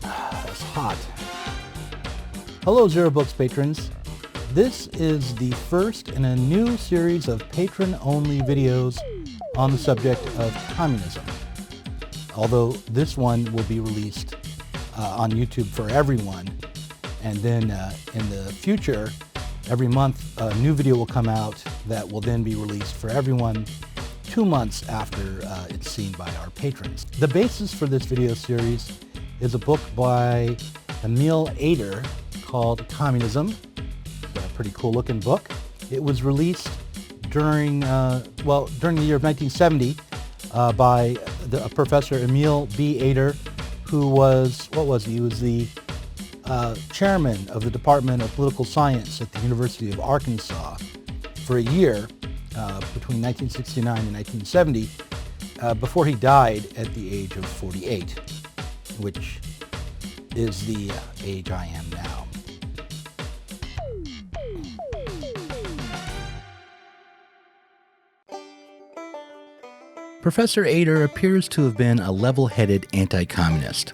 That's hot. Hello, Zer0 Books patrons. This is the first in a new series of patron-only videos on the subject of communism. Although this one will be released on YouTube for everyone, and then in the future, every month a new video will come out that will then be released for everyone 2 months after it's seen by our patrons. The basis for this video series is a book by Emile Ader called Communism. It's a pretty cool looking book. It was released during the year of 1970 by a professor, Emile B. Ader, who was, he was the chairman of the Department of Political Science at the University of Arkansas for a year between 1969 and 1970 before he died at the age of 48, which is the age I am now. Professor Ader appears to have been a level-headed anti-communist.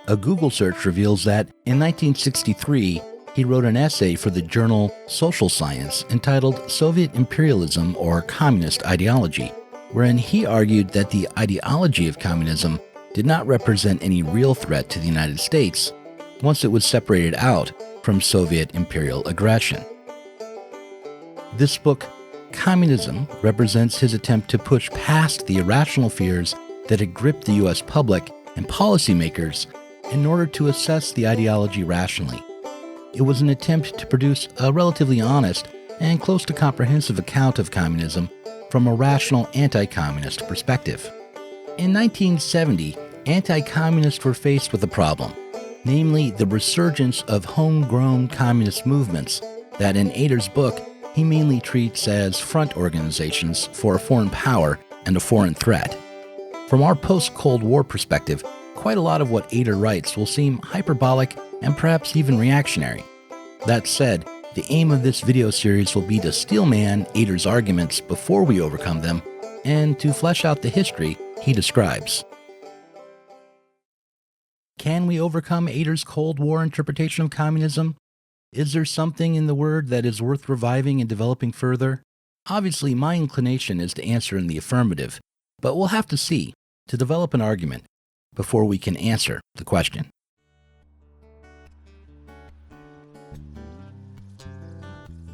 A Google search reveals that in 1963, he wrote an essay for the journal Social Science entitled Soviet Imperialism or Communist Ideology, wherein he argued that the ideology of communism did not represent any real threat to the United States once it was separated out from Soviet imperial aggression. This book, Communism, represents his attempt to push past the irrational fears that had gripped the U.S. public and policymakers in order to assess the ideology rationally. It was an attempt to produce a relatively honest and close to comprehensive account of communism from a rational anti-communist perspective. In 1970, anti-communists were faced with a problem, namely the resurgence of homegrown communist movements that in Ader's book he mainly treats as front organizations for a foreign power and a foreign threat. From our post-Cold War perspective, quite a lot of what Ader writes will seem hyperbolic and perhaps even reactionary. That said, the aim of this video series will be to steelman Ader's arguments before we overcome them and to flesh out the history he describes. Can we overcome Ader's Cold War interpretation of communism? Is there something in the word that is worth reviving and developing further? Obviously, my inclination is to answer in the affirmative, but we'll have to see, to develop an argument, before we can answer the question.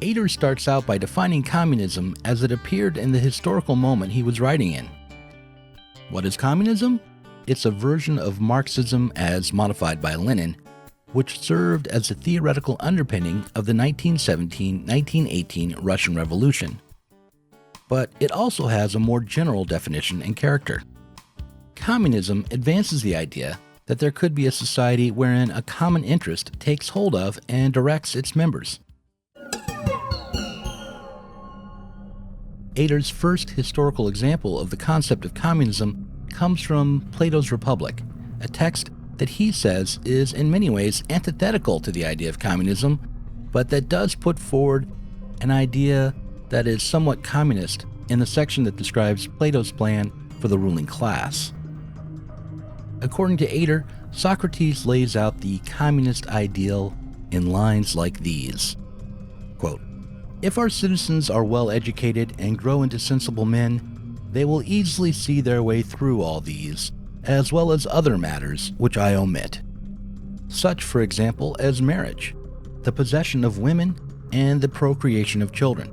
Ader starts out by defining communism as it appeared in the historical moment he was writing in. What is communism? It's a version of Marxism as modified by Lenin, which served as a theoretical underpinning of the 1917-1918 Russian Revolution. But it also has a more general definition and character. Communism advances the idea that there could be a society wherein a common interest takes hold of and directs its members. Ader's first historical example of the concept of communism comes from Plato's Republic, a text that he says is in many ways antithetical to the idea of communism, but that does put forward an idea that is somewhat communist in the section that describes Plato's plan for the ruling class. According to Ader, Socrates lays out the communist ideal in lines like these. Quote, "If our citizens are well educated and grow into sensible men, they will easily see their way through all these, as well as other matters which I omit. Such, for example, as marriage, the possession of women, and the procreation of children,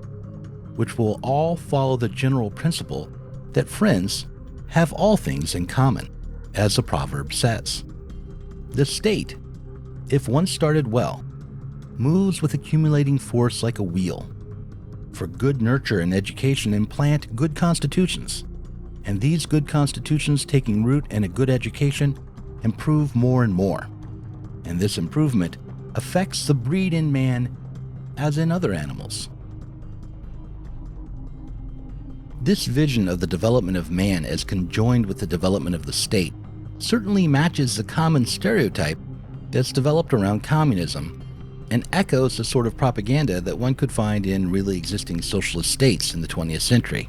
which will all follow the general principle that friends have all things in common, as the proverb says. The state, if once started well, moves with accumulating force like a wheel. For good nurture and education implant good constitutions, and these good constitutions taking root in a good education improve more and more, and this improvement affects the breed in man as in other animals." This vision of the development of man as conjoined with the development of the state certainly matches the common stereotype that's developed around communism and echoes the sort of propaganda that one could find in really existing socialist states in the 20th century.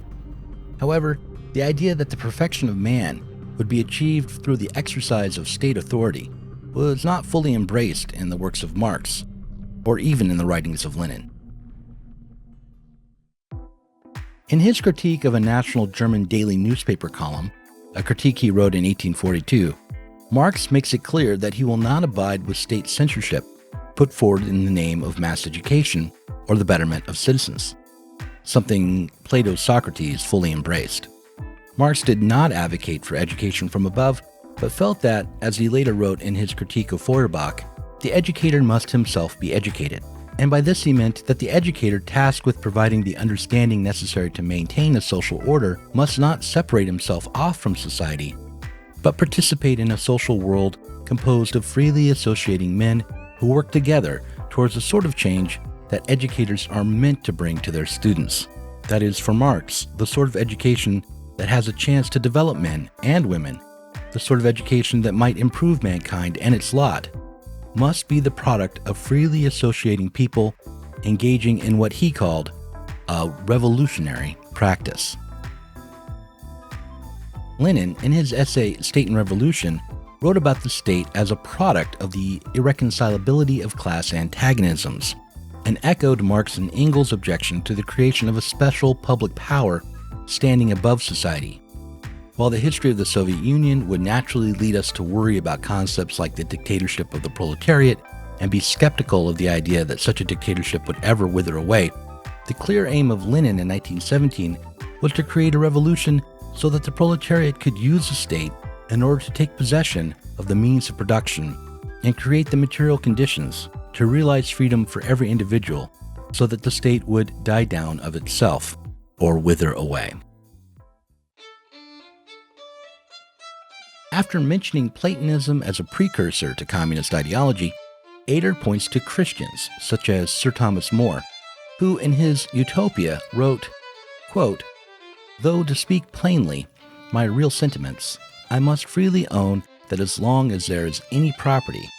However, The idea that the perfection of man would be achieved through the exercise of state authority was not fully embraced in the works of Marx, or even in the writings of Lenin. In his critique of a national German daily newspaper column, a critique he wrote in 1842, Marx makes it clear that he will not abide with state censorship put forward in the name of mass education or the betterment of citizens, something Plato's Socrates fully embraced. Marx did not advocate for education from above, but felt that, as he later wrote in his critique of Feuerbach, the educator must himself be educated. And by this he meant that the educator tasked with providing the understanding necessary to maintain a social order must not separate himself off from society, but participate in a social world composed of freely associating men who work together towards the sort of change that educators are meant to bring to their students. That is, for Marx, the sort of education that has a chance to develop men and women, the sort of education that might improve mankind and its lot, must be the product of freely associating people engaging in what he called a revolutionary practice. Lenin, in his essay State and Revolution, wrote about the state as a product of the irreconcilability of class antagonisms, and echoed Marx and Engels' objection to the creation of a special public power standing above society. While the history of the Soviet Union would naturally lead us to worry about concepts like the dictatorship of the proletariat and be skeptical of the idea that such a dictatorship would ever wither away, the clear aim of Lenin in 1917 was to create a revolution so that the proletariat could use the state in order to take possession of the means of production and create the material conditions to realize freedom for every individual so that the state would die down of itself or wither away. After mentioning Platonism as a precursor to communist ideology, Ader points to Christians such as Sir Thomas More, who in his Utopia wrote, quote, "Though to speak plainly, my real sentiments, I must freely own that as long as there is any property,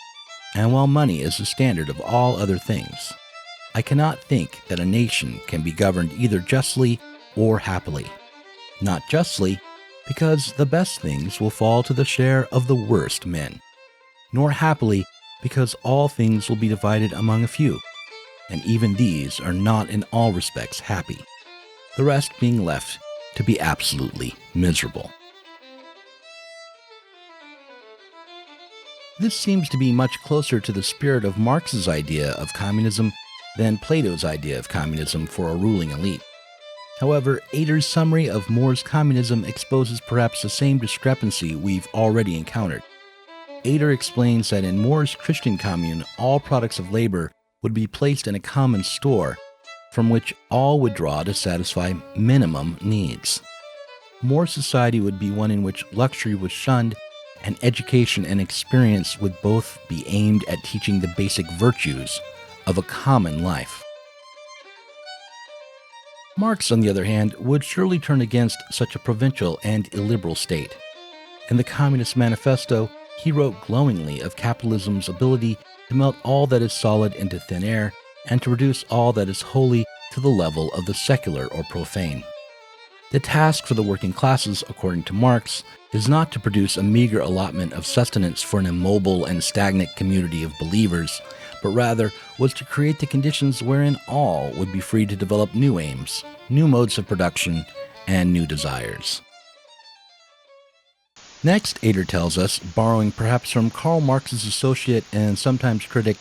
and while money is the standard of all other things, I cannot think that a nation can be governed either justly or happily. Not justly, because the best things will fall to the share of the worst men, nor happily, because all things will be divided among a few, and even these are not in all respects happy, the rest being left to be absolutely miserable." This seems to be much closer to the spirit of Marx's idea of communism than Plato's idea of communism for a ruling elite. However, Ader's summary of More's communism exposes perhaps the same discrepancy we've already encountered. Ader explains that in More's Christian commune, all products of labor would be placed in a common store, from which all would draw to satisfy minimum needs. More's society would be one in which luxury was shunned, and education and experience would both be aimed at teaching the basic virtues of a common life. Marx, on the other hand, would surely turn against such a provincial and illiberal state. In the Communist Manifesto, he wrote glowingly of capitalism's ability to melt all that is solid into thin air and to reduce all that is holy to the level of the secular or profane. The task for the working classes, according to Marx, is not to produce a meager allotment of sustenance for an immobile and stagnant community of believers, but rather was to create the conditions wherein all would be free to develop new aims, new modes of production, and new desires. Next, Ader tells us, borrowing perhaps from Karl Marx's associate and sometimes critic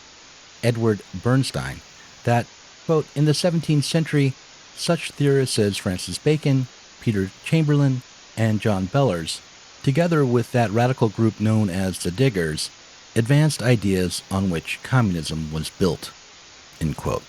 Edward Bernstein, that, quote, in the 17th century, such theorists as Francis Bacon, Peter Chamberlain, and John Bellers, together with that radical group known as the Diggers, advanced ideas on which communism was built, end quote.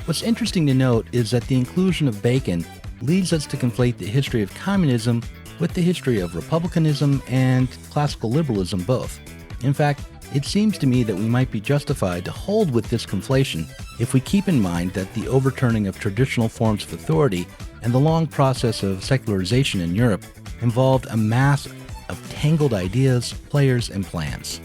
What's interesting to note is that the inclusion of Bacon leads us to conflate the history of communism with the history of republicanism and classical liberalism both. In fact, it seems to me that we might be justified to hold with this conflation if we keep in mind that the overturning of traditional forms of authority and the long process of secularization in Europe involved a mass of tangled ideas, players, and plans.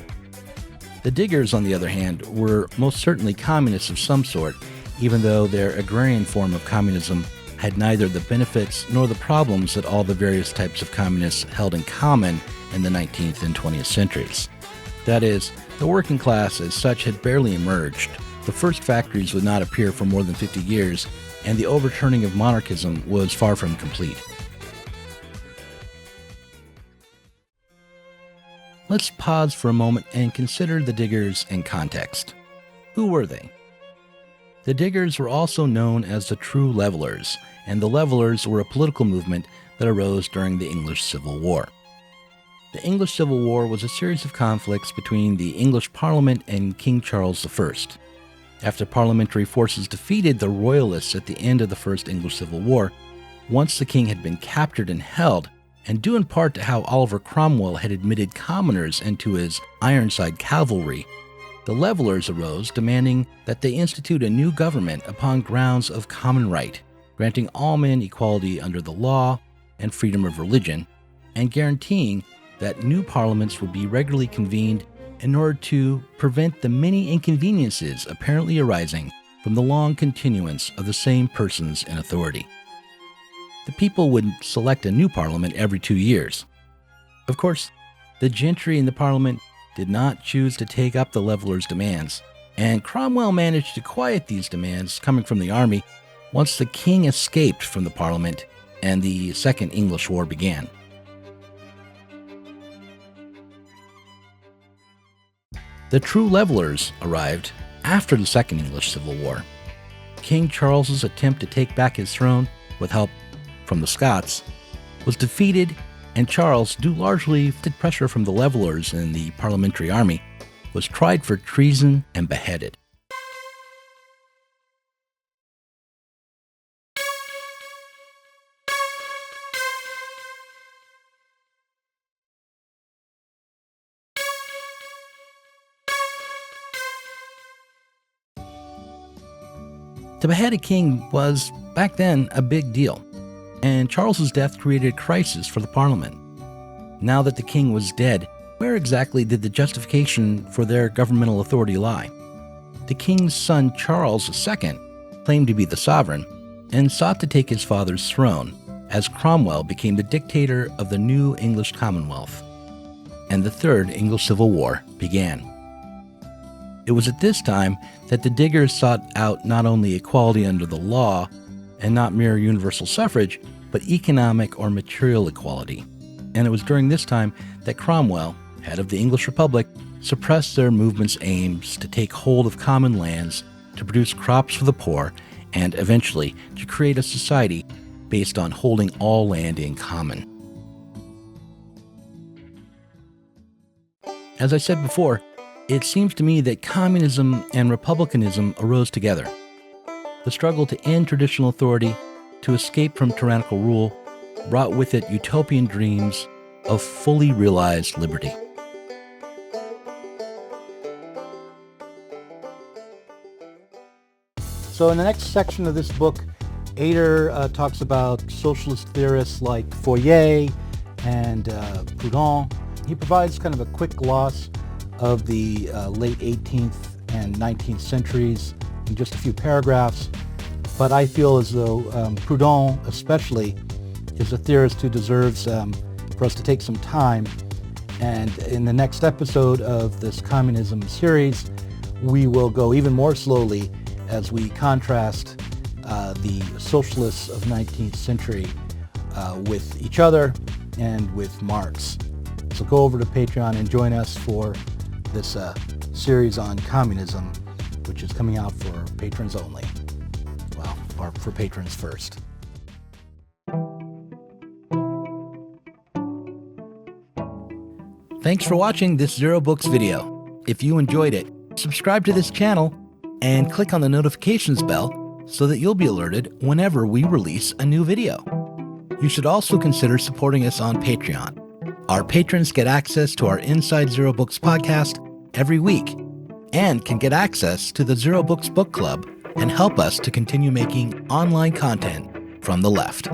The Diggers, on the other hand, were most certainly communists of some sort, even though their agrarian form of communism had neither the benefits nor the problems that all the various types of communists held in common in the 19th and 20th centuries. That is, the working class as such had barely emerged, the first factories would not appear for more than 50 years, and the overturning of monarchism was far from complete. Let's pause for a moment and consider the Diggers in context. Who were they? The Diggers were also known as the True Levelers, and the Levelers were a political movement that arose during the English Civil War. The English Civil War was a series of conflicts between the English Parliament and King Charles I. After parliamentary forces defeated the Royalists at the end of the First English Civil War, once the king had been captured and held, and due in part to how Oliver Cromwell had admitted commoners into his Ironside cavalry, the Levelers arose demanding that they institute a new government upon grounds of common right, granting all men equality under the law and freedom of religion, and guaranteeing that new parliaments would be regularly convened in order to prevent the many inconveniences apparently arising from the long continuance of the same persons in authority. The people would select a new parliament every 2 years. Of course, the gentry in the parliament did not choose to take up the Levelers' demands, and Cromwell managed to quiet these demands coming from the army once the king escaped from the parliament and the Second English War began. The True Levelers arrived after the Second English Civil War. King Charles's attempt to take back his throne with help from the Scots was defeated, and Charles, due largely to pressure from the Levelers and the parliamentary army, was tried for treason and beheaded. To behead a king was, back then, a big deal, and Charles's death created a crisis for the Parliament. Now that the king was dead, where exactly did the justification for their governmental authority lie? The king's son Charles II claimed to be the sovereign and sought to take his father's throne, as Cromwell became the dictator of the new English Commonwealth, and the Third English Civil War began. It was at this time that the Diggers sought out not only equality under the law and not mere universal suffrage, but economic or material equality. And it was during this time that Cromwell, head of the English Republic, suppressed their movement's aims to take hold of common lands, to produce crops for the poor, and eventually to create a society based on holding all land in common. As I said before, it seems to me that communism and republicanism arose together. The struggle to end traditional authority, to escape from tyrannical rule, brought with it utopian dreams of fully realized liberty. So in the next section of this book, Ader talks about socialist theorists like Fourier and Proudhon. He provides kind of a quick gloss of the late 18th and 19th centuries in just a few paragraphs, but I feel as though Proudhon especially is a theorist who deserves for us to take some time, and in the next episode of this communism series we will go even more slowly as we contrast the socialists of 19th century with each other and with Marx. So go over to Patreon and join us for this series on communism, which is coming out for patrons only. Well, or for patrons first. Thanks for watching this Zer0 Books video. If you enjoyed it, subscribe to this channel and click on the notifications bell so that you'll be alerted whenever we release a new video. You should also consider supporting us on Patreon. Our patrons get access to our Inside Zer0 Books podcast every week and can get access to the Zer0 Books book club and help us to continue making online content from the left.